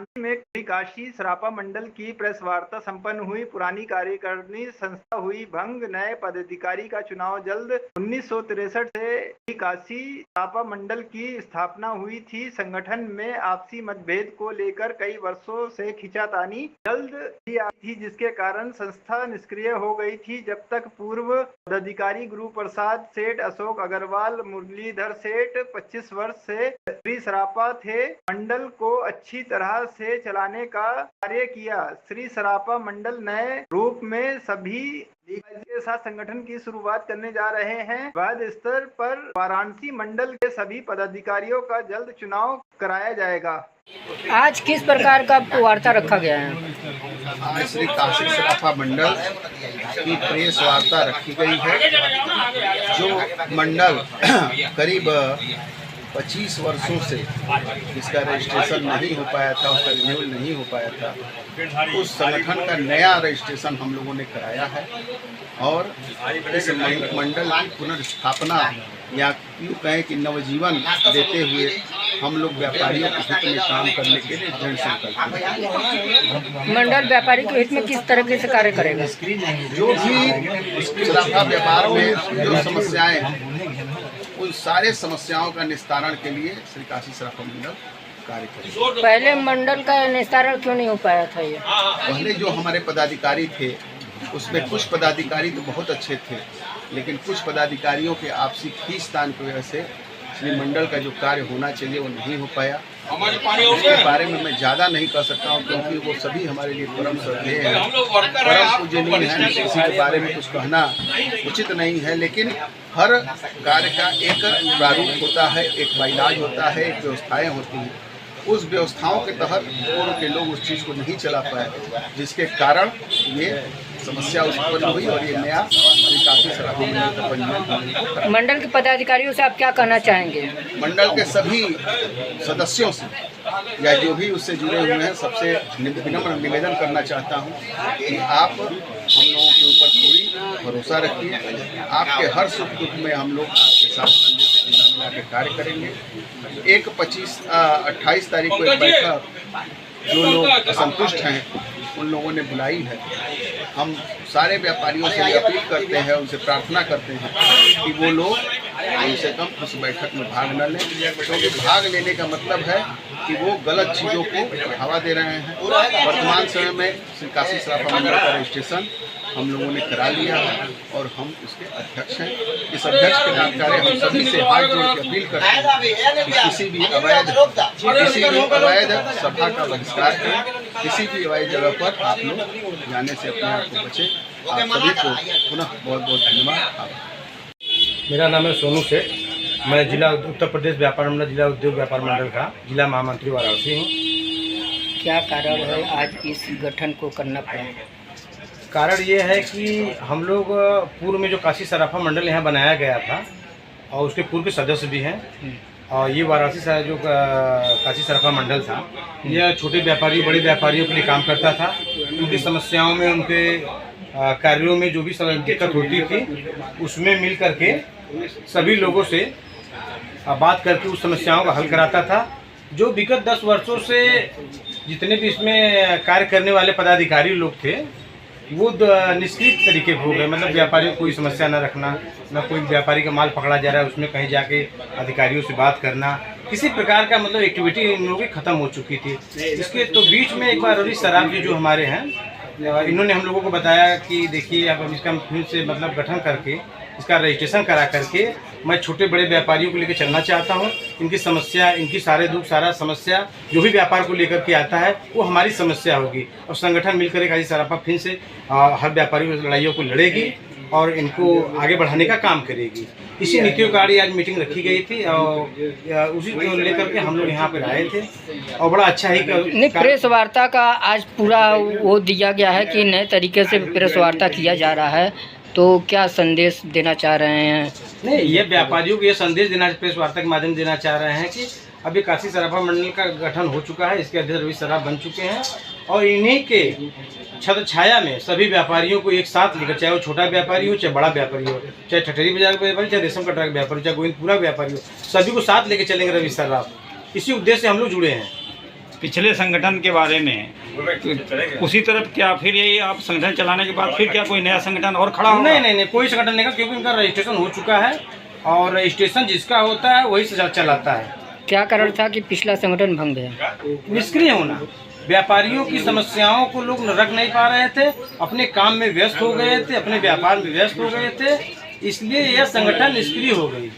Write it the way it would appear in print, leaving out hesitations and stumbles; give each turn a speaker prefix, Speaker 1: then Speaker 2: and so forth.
Speaker 1: वाराणसी में काशी सराफा मंडल की प्रेस वार्ता संपन्न हुई। पुरानी कार्यकारिणी संस्था हुई भंग, नए पदाधिकारी का चुनाव जल्द। 1963 से काशी सराफा मंडल की स्थापना हुई थी। संगठन में आपसी मतभेद को लेकर कई वर्षों से खींचातानी जल्द ही आई थी, जिसके कारण संस्था निष्क्रिय हो गई थी। जब तक पूर्व पदाधिकारी गुरु प्रसाद सेठ, अशोक अग्रवाल, मुरलीधर सेठ 25 वर्ष से श्री सराफा थे, मंडल को अच्छी तरह से चलाने का कार्य किया। श्री सराफा मंडल नए रूप में सभी के साथ संगठन की शुरुआत करने जा रहे हैं। वार्ड स्तर पर वाराणसी मंडल के सभी पदाधिकारियों का जल्द चुनाव कराया जाएगा।
Speaker 2: आज किस प्रकार का वार्ता रखा गया है?
Speaker 3: आज श्री काशी सराफा मंडल की प्रेस वार्ता रखी गई है। जो मंडल करीब 25 वर्षों से जिसका रजिस्ट्रेशन नहीं हो पाया था, उसका रिन्यूअल नहीं हो पाया था, उस संगठन का नया रजिस्ट्रेशन हम लोगों ने कराया है और इस मंडल की पुनर्स्थापना या यूँ कहें कि नवजीवन देते हुए हम लोग व्यापारियों के हित में काम करने के लिए दृढ़ संकल्प हैं।
Speaker 2: मंडल व्यापारी के हित में किस तरह से कार्य करेगा?
Speaker 3: जो भी सराफा व्यापार में जो समस्याएं हैं, उन सारे समस्याओं का निस्तारण के लिए श्री काशी सराफा मंडल कार्य करेगा।
Speaker 2: पहले मंडल का निस्तारण क्यों नहीं हो पाया था? ये
Speaker 3: पहले जो हमारे पदाधिकारी थे उसमें कुछ पदाधिकारी तो बहुत अच्छे थे, लेकिन कुछ पदाधिकारियों के आपसी खींचतान की वजह से श्री मंडल का जो कार्य होना चाहिए वो नहीं हो पाया। इसके बारे में मैं ज़्यादा नहीं कह सकता हूँ, क्योंकि वो सभी हमारे लिए परम श्रद्धेय हैं, परम पूजनीय हैं। किसी के बारे में कुछ कहना उचित नहीं है, लेकिन हर कार्य का एक प्रारूप होता है, एक बाइलाज होता है, एक व्यवस्थाएँ होती हैं। उस व्यवस्थाओं के तहत पूर्व के लोग उस चीज़ को नहीं चला पाए, जिसके कारण ये समस्या उत्पन्न हुई और ये नया काफी सराफा मंडल का पंजीयन।
Speaker 2: मंडल के पदाधिकारियों से आप क्या कहना चाहेंगे?
Speaker 3: मंडल के सभी सदस्यों से या जो भी उससे जुड़े हुए हैं, सबसे विनम्र निवेदन करना चाहता हूं कि आप हम लोगों के ऊपर पूरी भरोसा रखिए। आपके हर सुख दुख में हम लोग आपके साथ कंधे से कंधा मिला के कार्य करेंगे। 28 तारीख को एक बैठक जो लोग असंतुष्ट हैं उन लोगों ने बुलाई है। हम सारे व्यापारियों से अपील करते हैं, उनसे प्रार्थना करते हैं कि वो लोग कम से कम उस बैठक में भाग न लें, क्योंकि भाग लेने का मतलब है कि वो गलत चीज़ों को बढ़ावा दे रहे हैं। वर्तमान समय में श्री काशी सराफा मंडल का रजिस्ट्रेशन हम लोगों ने करा लिया है और हम उसके अध्यक्ष हैं। इस अध्यक्ष के नाते हम सभी से हाथ जोड़ के अपील करते हैं कि किसी भी अवैध सभा का बहिष्कार करें, किसी भी अवैध जगह पर आप लोग जाने से अपने आप को बचें। आप सभी को पुनः बहुत बहुत धन्यवाद।
Speaker 4: मेरा नाम है सोनू सेठ, मैं जिला उत्तर प्रदेश व्यापार मंडल, जिला उद्योग व्यापार मंडल का जिला महामंत्री वाराणसी हूँ।
Speaker 2: क्या कारण है आज इस गठन को करना पड़ा?
Speaker 4: कारण ये है कि हम लोग पूर्व में जो काशी सराफा मंडल यहाँ बनाया गया था और उसके पूर्व के सदस्य भी हैं, और ये वाराणसी से जो काशी सराफा मंडल था, यह छोटे व्यापारियों बड़े व्यापारियों के लिए काम करता था। उनकी समस्याओं में, उनके कार्यों में जो भी दिक्कत होती थी, उसमें मिल करके सभी लोगों से बात करके उस समस्याओं का हल कराता था। जो विगत 10 वर्षों से जितने भी इसमें कार्य करने वाले पदाधिकारी लोग थे वो निष्क्रिय तरीके हो गए। मतलब व्यापारियों को कोई समस्या न रखना, न कोई व्यापारी का माल पकड़ा जा रहा है उसमें कहीं जाके अधिकारियों से बात करना, किसी प्रकार का मतलब एक्टिविटी इन लोगों की ख़त्म हो चुकी थी। इसके तो बीच में एक बार रवि सराफ जी जो हमारे हैं, इन्होंने हम लोगों को बताया कि देखिए अब इसका फिर से मतलब गठन करके इसका रजिस्ट्रेशन करा करके मैं छोटे बड़े व्यापारियों को लेकर चलना चाहता हूं। इनकी समस्या, इनकी सारे दुख, सारा समस्या जो भी व्यापार को लेकर के आता है वो हमारी समस्या होगी, और संगठन मिलकर काशी सराफा फिर से हर व्यापारी की लड़ाइयों को लड़ेगी और इनको आगे बढ़ाने का काम करेगी। इसी नीतियों का आज मीटिंग रखी गई थी और उसी को लेकर के हम लोग यहाँ पर आए थे और बड़ा अच्छा ही
Speaker 2: प्रेस वार्ता का आज पूरा वो दिया गया है कि नए तरीके से प्रेस वार्ता किया जा रहा है, तो क्या संदेश देना चाह रहे हैं?
Speaker 4: नहीं, ये व्यापारियों को ये संदेश देना, प्रेस वार्ता के माध्यम देना चाह रहे हैं कि अभी काशी सराफा मंडल का गठन हो चुका है, इसके अध्यक्ष रवि सराफ बन चुके हैं और इन्हीं के छत्र छाया में सभी व्यापारियों को एक साथ लेकर, चाहे वो छोटा व्यापारी हो, चाहे बड़ा व्यापारी हो, चाहे ठठेरी बाजार का व्यापारी, चाहे रेशम कटरा का व्यापारी, चाहे गोविंदपुरा व्यापारी हो, सभी को साथ लेकर चलेंगे रवि सराफ। इसी उद्देश्य से हम लोग जुड़े हैं।
Speaker 5: पिछले संगठन के बारे में उसी तरफ क्या फिर यही आप संगठन चलाने के बाद फिर क्या कोई नया संगठन और खड़ा होगा?
Speaker 4: नहीं, कोई संगठन नहीं का, क्योंकि उनका रजिस्ट्रेशन हो चुका है और रजिस्ट्रेशन जिसका होता है वही चलाता है।
Speaker 2: क्या कारण था कि पिछला संगठन भंग गया?
Speaker 4: निष्क्रिय होना, व्यापारियों की समस्याओं को लोग रख नहीं पा रहे थे, अपने काम में व्यस्त हो गए थे, अपने व्यापार में व्यस्त हो गए थे, इसलिए यह संगठन निष्क्रिय हो गई।